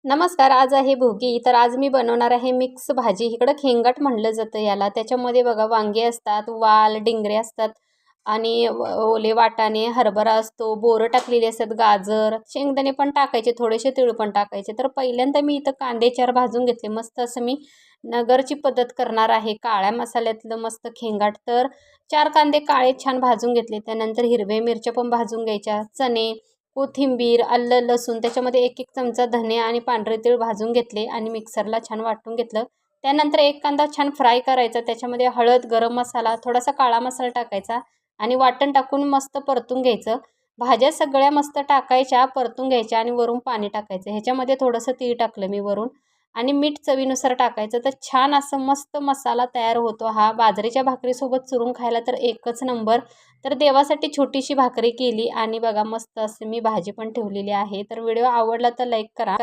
नमस्कार. आज आहे भोगी. तर आज मी बनवणार आहे मिक्स भाजी. इकडं खेंगाट म्हणलं जातं याला. त्याच्यामध्ये बघा वांगे असतात, वाल, डिंगरे असतात आणि ओले वाटाणे, हरभरा असतो, बोरं टाकलेली असतात, गाजर, शेंगदाणे पण टाकायचे, थोडेसे तीळ पण टाकायचे. तर पहिल्यांदा मी इथं कांदे 4 भाजून घेतले. मस्त असं मी नगरची पद्धत करणार आहे. काळ्या मसाल्यातलं मस्त खेंगाट. तर 4 कांदे काळे छान भाजून घेतले. त्यानंतर हिरव्या मिरच्या पण भाजून घ्यायच्या, चणे, कोथिंबीर, आलं, लसूण, त्याच्यामध्ये 1-1 चमचा धने आणि पांढरे तीळ भाजून घेतले आणि मिक्सरला छान वाटून घेतलं. त्यानंतर एक कांदा छान फ्राय करायचा. त्याच्यामध्ये हळद, गरम मसाला, थोडासा काळा मसाला टाकायचा आणि वाटण टाकून मस्त परतून घ्यायचं. भाज्या सगळ्या मस्त टाकायच्या, परतून घ्यायच्या आणि वरून पाणी टाकायचं. ह्याच्यामध्ये थोडंसं तीळ टाकलं मी वरून आणि मीठ चवीनुसार टाकायचं. तर छान असं मस्त मसाला तयार होतो हा. बाजरीच्या भाकरीसोबत चुरून खायला तर एकच नंबर. तर देवासाठी छोटीशी भाकरी केली आणि बघा मस्त असे मी भाजी पण ठेवलेली आहे. तर व्हिडिओ आवडला तर लाईक करा.